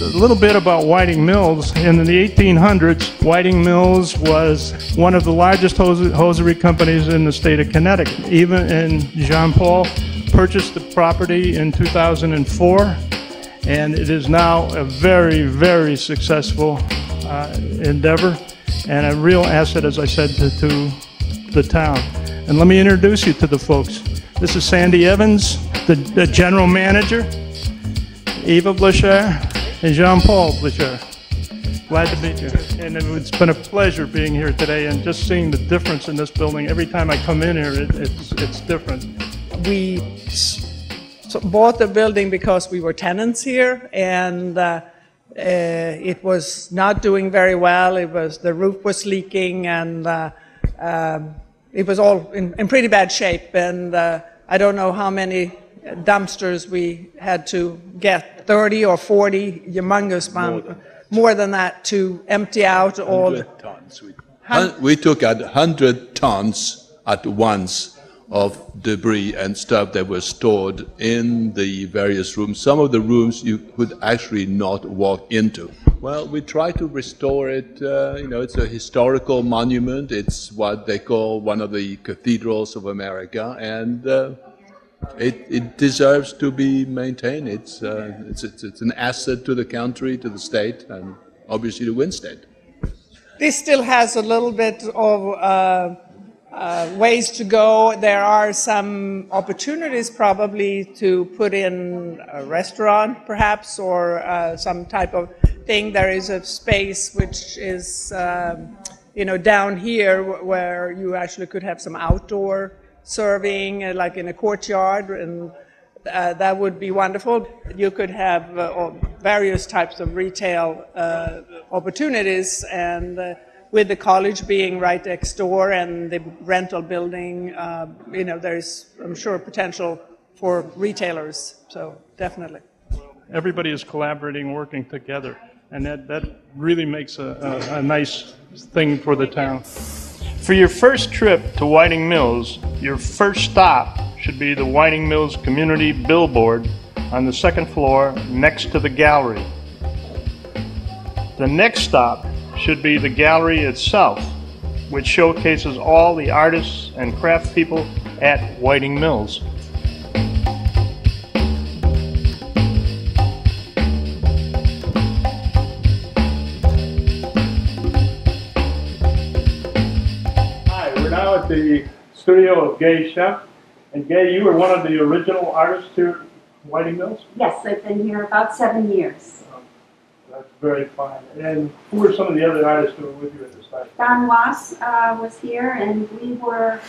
a little bit about Whiting Mills. In the 1800s, Whiting Mills was one of the largest hosiery companies in the state of Connecticut. And Jean Paul purchased the property in 2004, and it is now a very, very successful endeavor and a real asset, as I said, to the town. And let me introduce you to the folks. This is Sandy Evans, the general manager, Eva Blecher, and Jean-Paul Blecher. Glad to meet you. And it's been a pleasure being here today and just seeing the difference in this building. Every time I come in here, it's different. We bought the building because we were tenants here, and it was not doing very well. The roof was leaking, and it was all in pretty bad shape. And I don't know how many dumpsters we had to get, 30 or 40 humongous more than that to empty out all the tons. We took out 100 tons at once of debris and stuff that was stored in the various rooms. Some of the rooms you could actually not walk into. Well, we try to restore it. You know, it's a historical monument. It's what they call one of the cathedrals of America, and it deserves to be maintained. It's an asset to the country, to the state, and obviously to Winsted. This still has a little bit of ways to go. There are some opportunities probably to put in a restaurant perhaps, or some type of thing. There is a space which is you know, down here where you actually could have some outdoor serving, like in a courtyard, and that would be wonderful. You could have various types of retail opportunities, and with the college being right next door and the rental building, you know, there's, I'm sure, potential for retailers, so definitely. Everybody is collaborating, working together, and that really makes a nice thing for the town. For your first trip to Whiting Mills, your first stop should be the Whiting Mills Community Billboard on the second floor next to the gallery. The next stop should be the gallery itself, which showcases all the artists and craft people at Whiting Mills. Now at the studio of Gay Chef. And Gay, you were one of the original artists here at Whiting Mills? Yes, I've been here about 7 years. That's very fine. And who were some of the other artists who were with you at this time? Don Was was here, and we were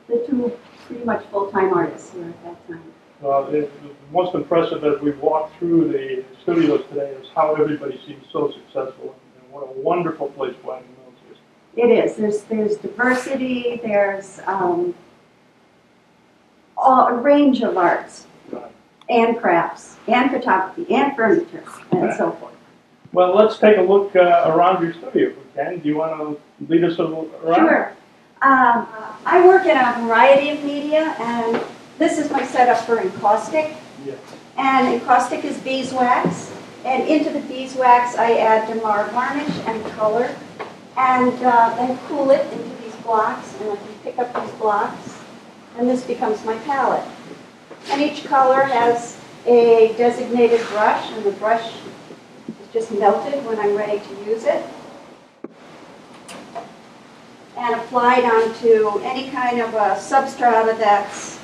the two pretty much full-time artists here at that time. Well, the most impressive as we walked through the studios today is how everybody seems so successful, and what a wonderful place Whiting Mills is. It is. There's diversity. There's a range of arts, and crafts, and photography, and furniture, and so forth. Well, let's take a look around your studio if we can. Do you want to lead us around? Sure. I work in a variety of media, and this is my setup for encaustic. Yes. And encaustic is beeswax, and into the beeswax I add Demar varnish and color, and then cool it into these blocks, and I can pick up these blocks, and this becomes my palette. And each color has a designated brush, and the brush is just melted when I'm ready to use it, and applied onto any kind of a substrata that's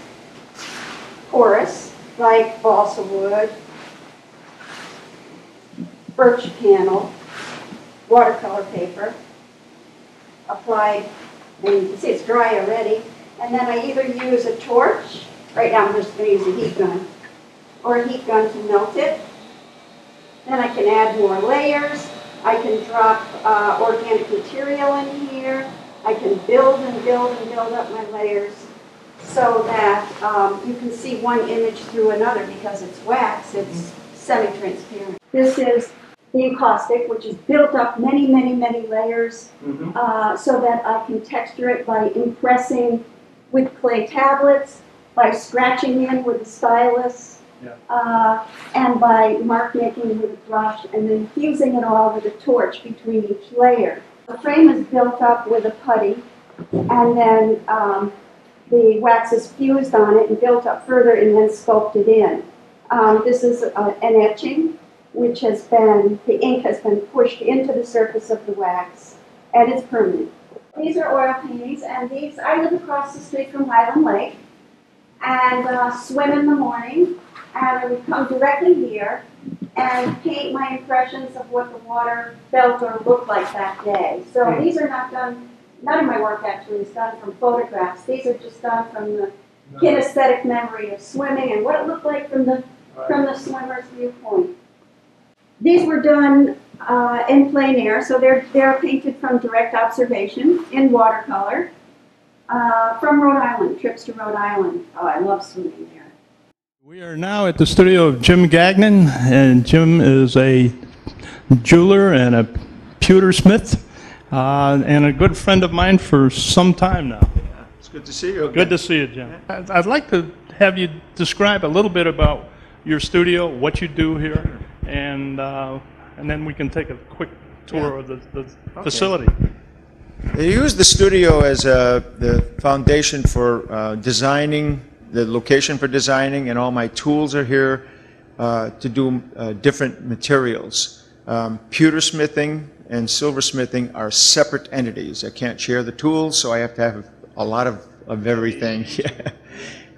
porous, like balsa wood, birch panel, watercolor paper, applied, and you can see it's dry already, and then I either use a torch, right now I'm just going to use a heat gun, or a heat gun to melt it. Then I can add more layers, I can drop organic material in here, I can build and build and build up my layers so that you can see one image through another. Because it's wax, it's semi-transparent. This is the encaustic, which is built up many, many, many layers so that I can texture it by impressing with clay tablets, by scratching in with a stylus, and by mark making with a brush and then fusing it all with a torch between each layer. The frame is built up with a putty, and then the wax is fused on it and built up further and then sculpted in. This is an etching, which has been, the ink has been pushed into the surface of the wax, and it's permanent. These are oil paintings, and these, I live across the street from Highland Lake, and swim in the morning, and I would come directly here and paint my impressions of what the water felt or looked like that day. So these are not done, none of my work actually is done from photographs. These are just done from the kinesthetic memory of swimming and what it looked like from the swimmer's viewpoint. These were done in plein air, so they're painted from direct observation in watercolor from Rhode Island, trips to Rhode Island. Oh, I love swimming there. We are now at the studio of Jim Gagnon, and Jim is a jeweler and a pewter smith, and a good friend of mine for some time now. It's good to see you again. Good to see you, Jim. I'd like to have you describe a little bit about your studio, what you do here, and then we can take a quick tour of the facility. I use the studio as the foundation for designing, the location for designing, and all my tools are here to do different materials. Pewter smithing and silversmithing are separate entities. I can't share the tools, so I have to have a lot of everything.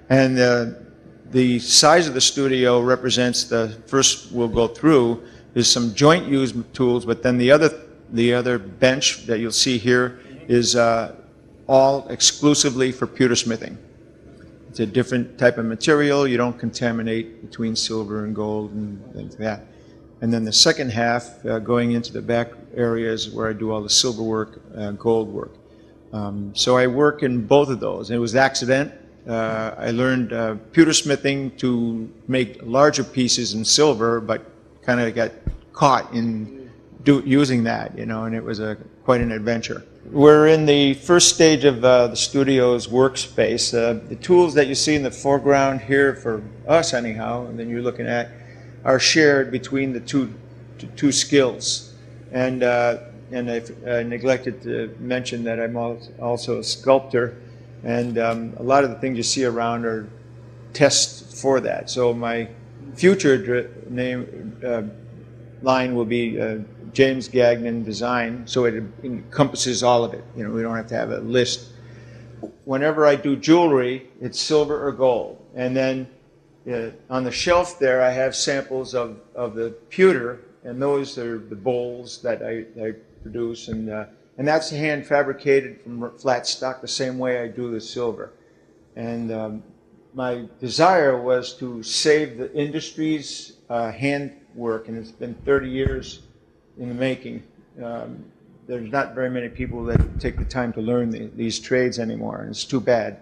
And the size of the studio represents the first we'll go through is some joint use tools, but then the other bench that you'll see here is all exclusively for pewter smithing. It's a different type of material. You don't contaminate between silver and gold and things like that. And then the second half, going into the back areas where I do all the silver work, gold work. So I work in both of those. And it was accident. I learned pewter smithing to make larger pieces in silver, but kind of got caught in using that, you know, and it was quite an adventure. We're in the first stage of the studio's workspace. The tools that you see in the foreground here, for us anyhow, and then you're looking at, are shared between the two skills. And I neglected to mention that I'm also a sculptor, and a lot of the things you see around are tests for that. So my future line will be James Gagnon Design, so it encompasses all of it. You know, we don't have to have a list. Whenever I do jewelry, it's silver or gold. And then on the shelf there, I have samples of the pewter, and those are the bowls that I produce, and that's hand fabricated from flat stock the same way I do the silver. And my desire was to save the industry's handwork, and it's been 30 years in the making. There's not very many people that take the time to learn these trades anymore, and it's too bad.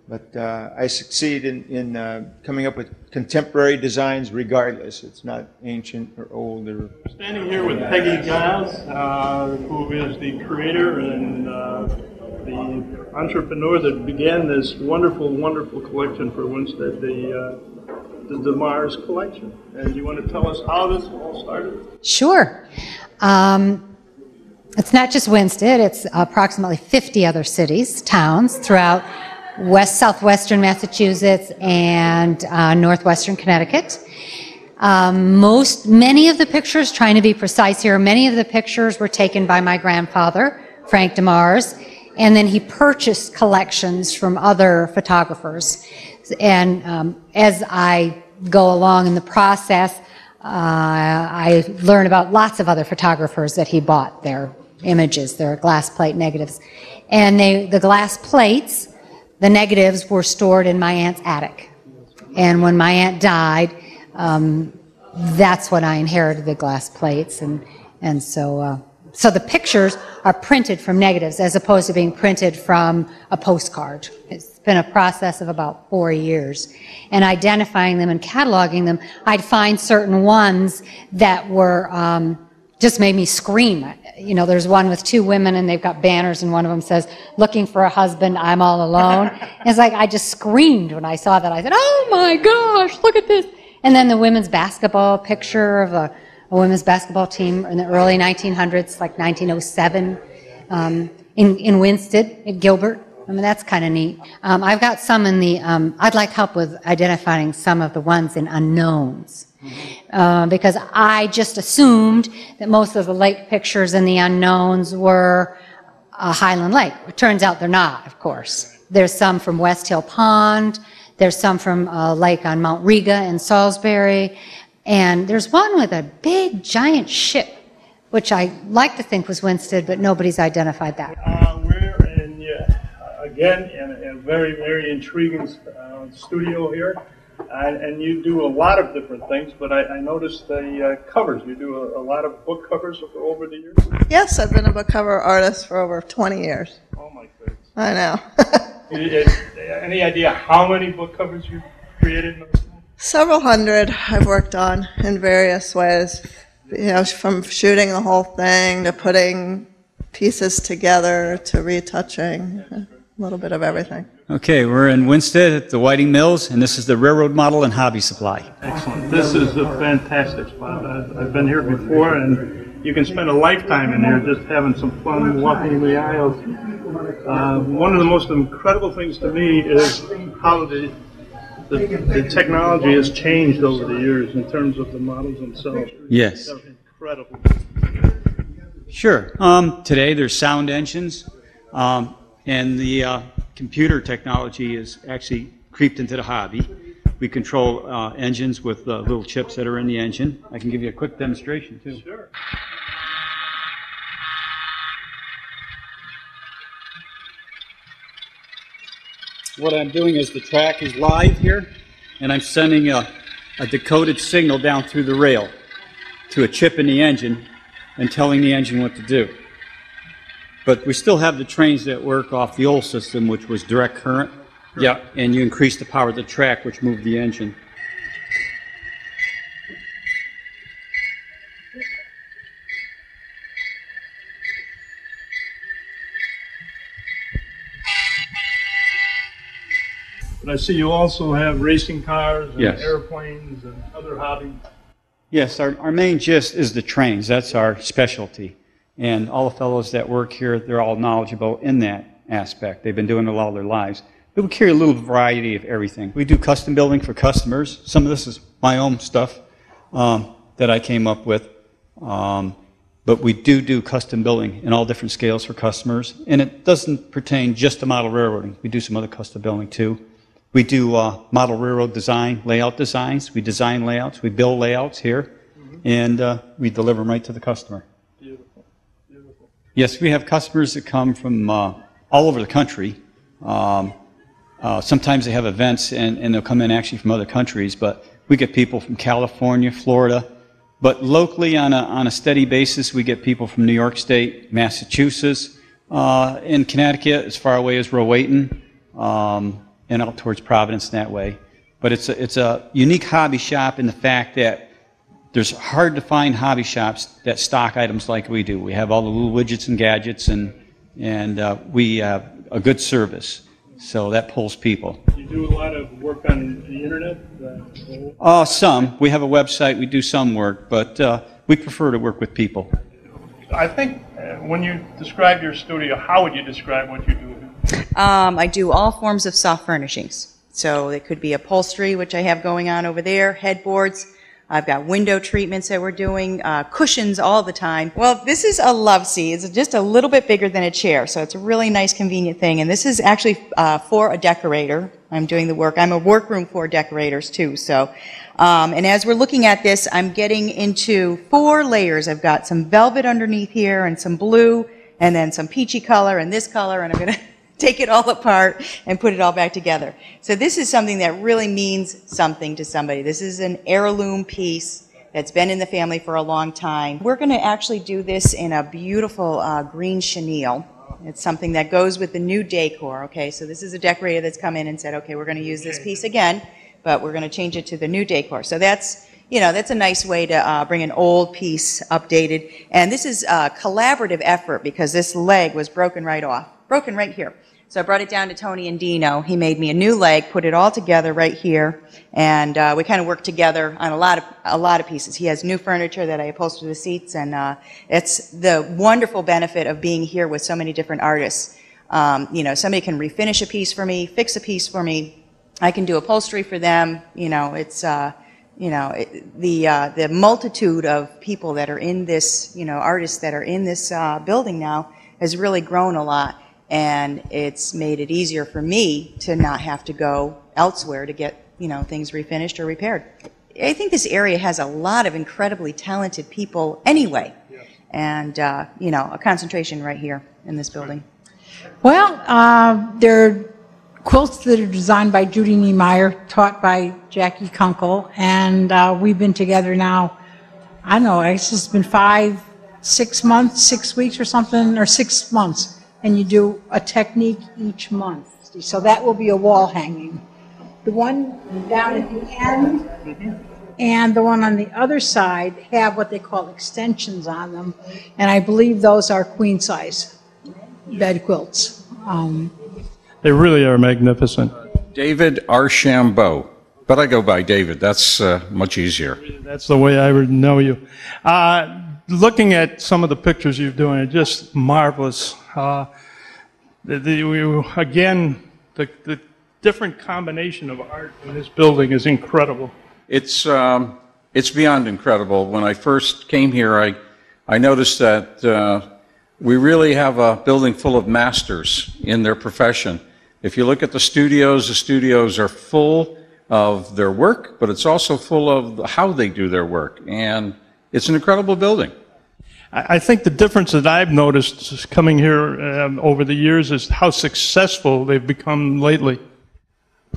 But I succeed in coming up with contemporary designs regardless. It's not ancient or old. Standing here with Peggy Giles, who is the creator and the entrepreneur that began this wonderful, wonderful collection for Winsted, the DeMars collection. And you want to tell us how this all started? Sure. It's not just Winsted, it's approximately 50 other cities, towns throughout southwestern Massachusetts and northwestern Connecticut. Many of the pictures, trying to be precise here, many of the pictures were taken by my grandfather, Frank DeMars, and then he purchased collections from other photographers. And as I go along in the process, I learn about lots of other photographers that he bought their images, their glass plate negatives. And the glass plates, the negatives, were stored in my aunt's attic. And when my aunt died, that's when I inherited the glass plates. And so the pictures are printed from negatives as opposed to being printed from a postcard. It's been a process of about 4 years. And identifying them and cataloging them, I'd find certain ones that were just made me scream. You know, there's one with two women and they've got banners and one of them says, "Looking for a husband, I'm all alone." And it's like I just screamed when I saw that. I said, "Oh my gosh, look at this." And then the women's basketball picture of a women's basketball team in the early 1900s, like 1907, in Winsted, at Gilbert. I mean, that's kind of neat. I've got some in the, I'd like help with identifying some of the ones in unknowns. Because I just assumed that most of the lake pictures in the unknowns were Highland Lake. It turns out they're not, of course. There's some from West Hill Pond. There's some from a lake on Mount Riga in Salisbury. And there's one with a big, giant ship, which I like to think was Winsted, but nobody's identified that. We're in, again, in a very, very intriguing studio here. And you do a lot of different things, but I noticed the covers. You do a lot of book covers over the years? Yes, I've been a book cover artist for over 20 years. Oh, my goodness. I know. Any idea how many book covers you've created in those times? Several hundred I've worked on in various ways, you know, from shooting the whole thing to putting pieces together to retouching, a little bit of everything. Okay, we're in Winsted at the Whiting Mills, and this is the Railroad Model and Hobby Supply. Excellent. This is a fantastic spot. I've been here before, and you can spend a lifetime in here just having some fun walking the aisles. One of the most incredible things to me is how the technology has changed over the years in terms of the models themselves. Yes. They're incredible. Sure. Today there's sound engines, and the computer technology is actually creeped into the hobby. We control engines with little chips that are in the engine. I can give you a quick demonstration too. Sure. What I'm doing is the track is live here, and I'm sending a decoded signal down through the rail to a chip in the engine and telling the engine what to do. But we still have the trains that work off the old system, which was direct current. Yeah, and you increase the power of the track, which moved the engine. But I see you also have racing cars and Yes. airplanes and other hobbies. Yes, our main gist is the trains. That's our specialty. And all the fellows that work here, they're all knowledgeable in that aspect. They've been doing it all their lives. But we carry a little variety of everything. We do custom building for customers. Some of this is my own stuff that I came up with. But we do custom building in all different scales for customers. And it doesn't pertain just to model railroading. We do some other custom building too. We do model railroad design, layout designs. We design layouts. We build layouts here. And we deliver them right to the customer. Beautiful. Beautiful. Yes, we have customers that come from all over the country. Sometimes they have events and they'll come in actually from other countries, but we get people from California, Florida. But locally, on a steady basis, we get people from New York State, Massachusetts, in Connecticut, as far away as Rowayton, and out towards Providence that way. But it's a unique hobby shop in the fact that there's hard to find hobby shops that stock items like we do. We have all the little widgets and gadgets, and we have a good service. So that pulls people. You do a lot of work on the internet? Some. We have a website. We do some work, but we prefer to work with people. I think when you describe your studio, how would you describe what you do? I do all forms of soft furnishings. So it could be upholstery, which I have going on over there, headboards. I've got window treatments that we're doing, cushions all the time. Well, this is a love seat. It's just a little bit bigger than a chair, so it's a really nice, convenient thing. And this is actually for a decorator. I'm doing the work. I'm a workroom for decorators, too. So, and as we're looking at this, I'm getting into 4 layers. I've got some velvet underneath here and some blue, and then some peachy color and this color, and I'm going to take it all apart and put it all back together. So this is something that really means something to somebody. This is an heirloom piece that's been in the family for a long time. We're going to actually do this in a beautiful green chenille. It's something that goes with the new decor. Okay, so this is a decorator that's come in and said, okay, we're going to use this piece again, but we're going to change it to the new decor. So that's that's a nice way to bring an old piece updated. And this is a collaborative effort because this leg was broken right off, broken right here. So I brought it down to Tony and Dino. He made me a new leg, put it all together right here, and we kind of worked together on a lot of pieces. He has new furniture that I upholster the seats, and it's the wonderful benefit of being here with so many different artists. Somebody can refinish a piece for me, fix a piece for me. I can do upholstery for them. It's the multitude of people that are in this, artists that are in this building now has really grown a lot. And it's made it easier for me to not have to go elsewhere to get, things refinished or repaired. I think this area has a lot of incredibly talented people anyway. Yes. And, a concentration right here in this building. Well, they're quilts that are designed by Judy Niemeyer, taught by Jackie Kunkel, and we've been together now, I don't know, it's just been 6 months, 6 weeks or something, or 6 months. And you do a technique each month. So that will be a wall hanging. The one down at the end and the one on the other side have what they call extensions on them. And I believe those are queen size bed quilts. They really are magnificent. David Archambault. But I go by David. That's much easier. That's the way I would know you. Looking at some of the pictures you're doing, just marvelous. Again, the different combination of art in this building is incredible. It's beyond incredible. When I first came here, I noticed that we really have a building full of masters in their profession. If you look at the studios are full of their work, but it's also full of how they do their work. And it's an incredible building. I think the difference that I've noticed coming here over the years is how successful they've become lately.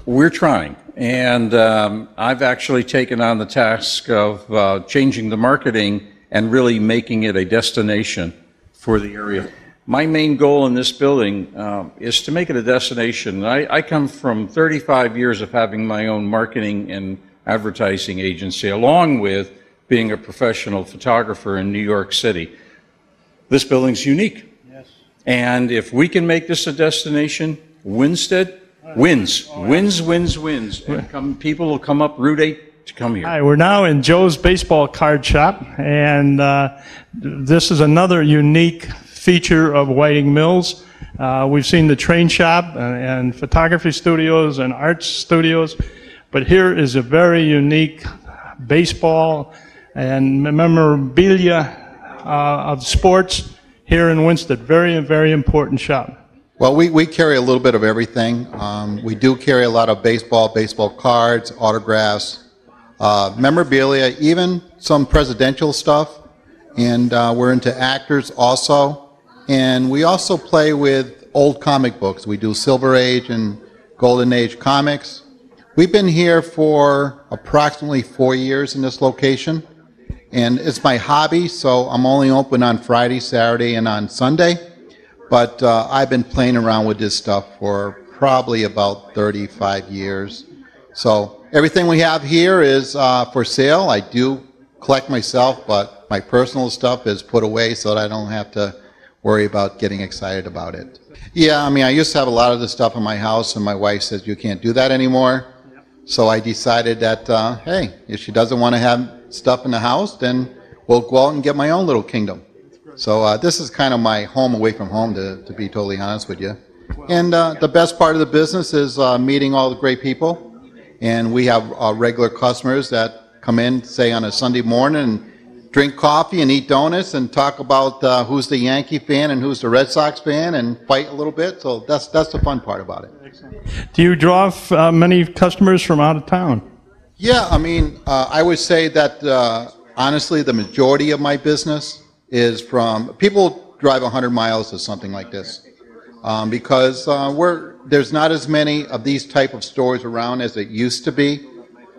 We're trying, and I've actually taken on the task of changing the marketing and really making it a destination for the area. My main goal in this building is to make it a destination. I come from 35 years of having my own marketing and advertising agency, along with being a professional photographer in New York City. This building's unique. Yes. And if we can make this a destination, Winsted wins. Wins. And people will come up Route 8 to come here. Hi, we're now in Joe's baseball card shop, and this is another unique feature of Whiting Mills. We've seen the train shop and photography studios and art studios, but here is a very unique baseball and memorabilia of sports here in Winsted. Very, very important shop. Well, we carry a little bit of everything. We do carry a lot of baseball cards, autographs, memorabilia, even some presidential stuff. And we're into actors also. And we also play with old comic books. We do Silver Age and Golden Age comics. We've been here for approximately 4 years in this location. And it's my hobby, so I'm only open on Friday, Saturday, and on Sunday. But I've been playing around with this stuff for probably about 35 years. So everything we have here is for sale. I do collect myself, but my personal stuff is put away so that I don't have to worry about getting excited about it. Yeah, I mean, I used to have a lot of this stuff in my house, and my wife says, you can't do that anymore. So I decided that, hey, if she doesn't want to have stuff in the house, then we'll go out and get my own little kingdom. So this is kind of my home away from home, to be totally honest with you. And the best part of the business is meeting all the great people. And we have regular customers that come in, say, on a Sunday morning and drink coffee and eat donuts and talk about who's the Yankee fan and who's the Red Sox fan and fight a little bit. So that's the fun part about it. Do you draw many customers from out of town? Yeah, I mean, I would say that honestly, the majority of my business is from people drive 100 miles to something like this because there's not as many of these type of stores around as it used to be.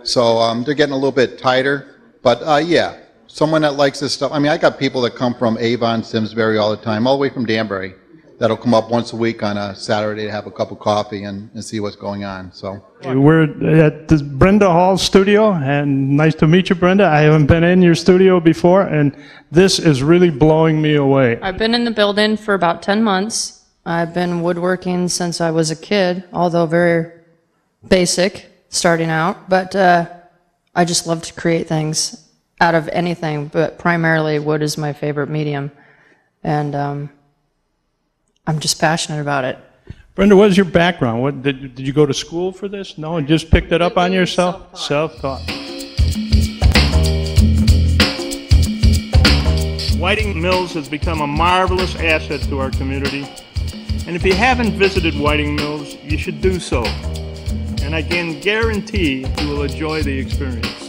So they're getting a little bit tighter. But yeah, someone that likes this stuff. I mean, I got people that come from Avon, Simsbury all the time, all the way from Danbury. that'll come up once a week on a Saturday to have a cup of coffee and see what's going on. So we're at the Brenda Hall studio, and nice to meet you, Brenda. I haven't been in your studio before, and this is really blowing me away. I've been in the building for about 10 months. I've been woodworking since I was a kid, although very basic starting out, but I just love to create things out of anything, but primarily wood is my favorite medium, and I'm just passionate about it. Brenda, what is your background? What did you go to school for this? No, and just picked it up on yourself? Self-taught. Whiting Mills has become a marvelous asset to our community. And if you haven't visited Whiting Mills, you should do so. And I can guarantee you will enjoy the experience.